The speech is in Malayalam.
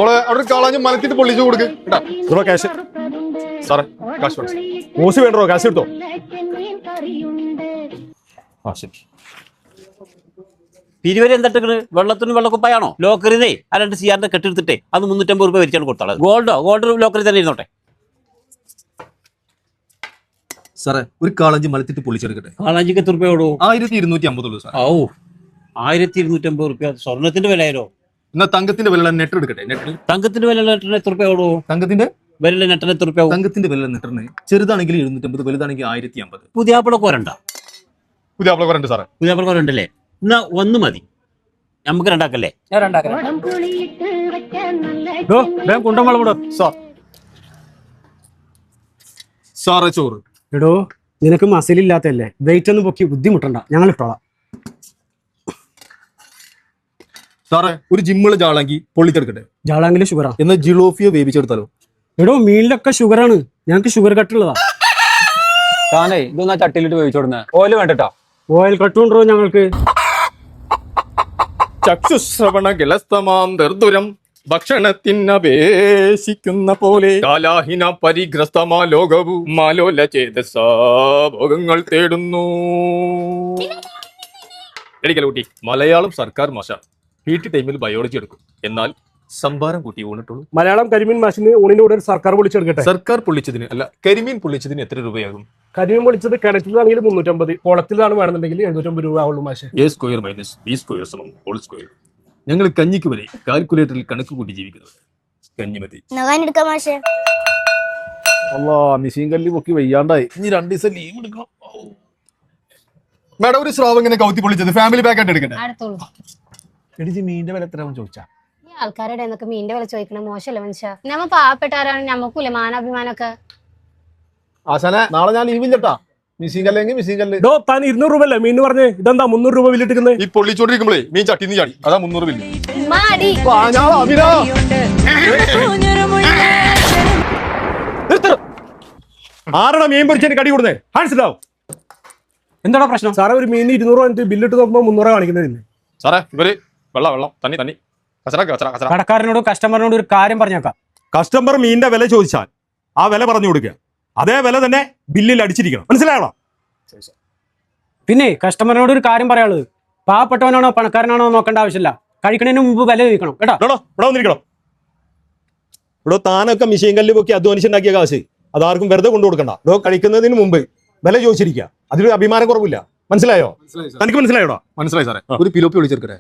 ഓളെ അവിടെ കാളാഞ്ഞ് മലത്തിട്ട് പൊള്ളിച്ചു കൊടുക്ക് ക്യാഷ് സാറേ കാശ് ഓസ് വേണ്ടോ കാശ് എടുത്തോ ആ ശരി പിരിവരെ എന്തിട്ട് വെള്ളത്തിന് വെള്ളക്കുപ്പായാണോ ലോക്കറിന്നേ അല്ലാണ്ട് സിയാറിന്റെ കെട്ടെടുത്തിട്ടേ അത് 350 രൂപ വരിച്ചാണ് കൊടുത്താളത്. ഗോൾഡ് ലോക്കറി തന്നെ ഇരുന്നോട്ടെ. സാറേ ഒരു കാളഞ്ചി മലത്തിട്ട് പൊളിച്ചെടുക്കട്ടെ. കാളാഞ്ചിക്ക് എത്ര രൂപ ഓടോ? 1250 സാർ. ഓ 1250 രൂപ സ്വർണത്തിന്റെ വിലയാലോ. എന്നാ തങ്കത്തിന്റെ വില നെറ്റ് എടുക്കട്ടെ. നെറ്റ് തങ്കത്തിന്റെ വില നെറ്റിന് എത്ര രൂപ ഓടോ? തങ്കത്തിന്റെ വില നെറ്റിന് എത്ര രൂപ? തങ്കത്തിന്റെ വില നെറ്റിന് ചെറുതാണെങ്കിൽ 750, വലുതാണെങ്കിൽ 1050. പുതിയാപ്പിളക്കോരണ്ട പുതിയാപ്പിളക്കോരുണ്ട് സാറേ. പുതിയാപ്പിളക്കോരണ്ടല്ലേ? എന്നാ ഒന്ന് മതി, നമുക്ക് രണ്ടാക്കല്ലേ? ഞാൻ രണ്ടാക്കാം. സാറേ ചോറ്. എടോ നിനക്ക് മസിലില്ലാത്തല്ലേ, വെയിറ്റ് ഒന്നും പൊക്കി ബുദ്ധിമുട്ടണ്ട, ഞങ്ങൾ ഇട്ടോളാം. സാറേ ഒരു ജിമ്മിള് ജാളാങ്കി പൊള്ളിച്ചെടുക്കട്ടെ. ജാളാങ്കില് ഷുഗറാ. എന്നാ ജിലോഫിയോ വേവിച്ചെടുത്താലോ? എടോ മീനിലൊക്കെ ഷുഗറാണ്, ഞങ്ങൾക്ക് ഷുഗർ കട്ടുള്ളതാ. താനേ ഇതൊന്നാ ചട്ടിയിലിട്ട് വേവിച്ചോടുന്ന ഓയില് വേണ്ടട്ടോ. ഓയിൽ കട്ടുണ്ടോ ഞങ്ങൾക്ക്? ചക്ഷുശ്രവണ ഗലസ്തമാം ദർദുരം ഭക്ഷണത്തിനപേക്ഷിക്കുന്ന പോലെ കാലാഹിന പരിഗ്രസ്തമാ ലോകവും മാലോല ചേതസാ ഭോഗങ്ങൾ തേടുന്നു. എടിക്കല കുട്ടി, മലയാളം സർക്കാർ മാഷ PT ടൈമിൽ ബയോളജി എടുക്കും, എന്നാൽ സംഭാരം കൂട്ടി ഊണിട്ടുള്ളൂ. മലയാളം കരിമീൻ മാഷിന് ഊണിന്റെ കൂടെ സർക്കാർ പൊളിച്ചെടുക്കട്ടെ. സർക്കാർ പൊള്ളിച്ചതിന് അല്ല, കരിമീൻ പൊള്ളിച്ചതിന് എത്ര രൂപയാകും? കരിമീൻ പൊളിച്ചത് കിണറ്റിലാണെങ്കിൽ 350, കുളത്തിലാണ് വേണമെന്നുണ്ടെങ്കിൽ 750 രൂപ ആവുള്ളൂ മാഷെ. A² - B² = whole square. ഞങ്ങൾ കഞ്ഞിക്ക് വരെ കാൽക്കുലേറ്ററിൽ കണക്ക് കൂട്ടി ജീവിക്കുന്നത്. കഞ്ഞിമതി മിഷീൻ കല്ല് പൊക്കി വയ്യാണ്ടായി. ഇനി 2 ദിവസം ലീവ് എടുക്കണം. മേഡം ഒരു സ്രാവ് ഇങ്ങനെ കൗത്തി പൊളിച്ചത് ഫാമിലി പാക്കായിട്ട് എടുക്കട്ടെ. എടിച്ച് മീനിന്റെ വില എത്രയാവും ചോദിച്ചാ? ഈ ആൾക്കാരുടെ എന്നൊക്കെ മീനിന്റെ വില ചോദിക്കണം മോശമല്ല മനുഷ്യ. നമ്മ പാവപ്പെട്ടാരാണ്, നമ്മക്കൂല്ലേ മാനാഭിമാനൊക്കെ. ആശാനെ നാളെ ഞാൻ ലീവ് ഇല്ലട്ടാ. മിഷീൻ കല്ലെങ്കിൽ മിഷീൻ കല്ല്. താൻ 200 രൂപ അല്ലേ മീൻ പറഞ്ഞേ, ഇതെന്താ 300 രൂപ ബില്ലിട്ടിരിക്കുന്നത്? ഈ പൊള്ളിച്ചോണ്ടിരിക്കുമ്പോഴേ മീൻ ചട്ടിന്ന് ചാടി, അതാ 300 ബില്ല്. ആരാണ് മീൻ പൊരിച്ചതിന് കടി കൊടുത്തേ? മനസ്സിലാവും എന്താടാ പ്രശ്നം? സാറേ ഒരു മീൻ 200 രൂപ ബില്ലിട്ട് നോക്കുമ്പോൾ 300 കാണിക്കുന്നില്ലേ സാറേ? ഇവര് വെള്ളം തന്നി കച്ചറ. കടക്കാരനോടും കസ്റ്റമറിനോടും ഒരു കാര്യം പറഞ്ഞേക്കാം. കസ്റ്റമർ മീനിന്റെ വില ചോദിച്ചാൽ ആ വില പറഞ്ഞു കൊടുക്കുക, അതേ വില തന്നെ ബില്ലിൽ അടിച്ചിരിക്കണം. മനസ്സിലായോ? പിന്നെ കസ്റ്റമറിനോട് ഒരു കാര്യം പറയാനുള്ളത്, പാവപ്പെട്ടവനാണോ പണക്കാരനാണോ നോക്കേണ്ട ആവശ്യമില്ല, കഴിക്കണതിന് മുമ്പ് വില ചോദിക്കണം കേട്ടോ. ഇവിടെ വന്നിരിക്കണം. ഇവിടെ താനൊക്കെ മിഷീൻ കല്ല് പൊക്കി അധ്വാനിച്ചുണ്ടാക്കിയ കാശ് അതാർക്കും വെറുതെ കൊണ്ടു കൊടുക്കണ്ട. കഴിക്കുന്നതിന് മുമ്പ് വില ചോദിച്ചിരിക്കുക, അതിലൊരു അഭിമാനം കുറവില്ല. മനസ്സിലായോ? തനിക്ക് മനസ്സിലായോടാ? മനസ്സിലായി സാറേ. ഒരു പിലോപ്പി വിളിച്ചെടുക്കട്ടെ.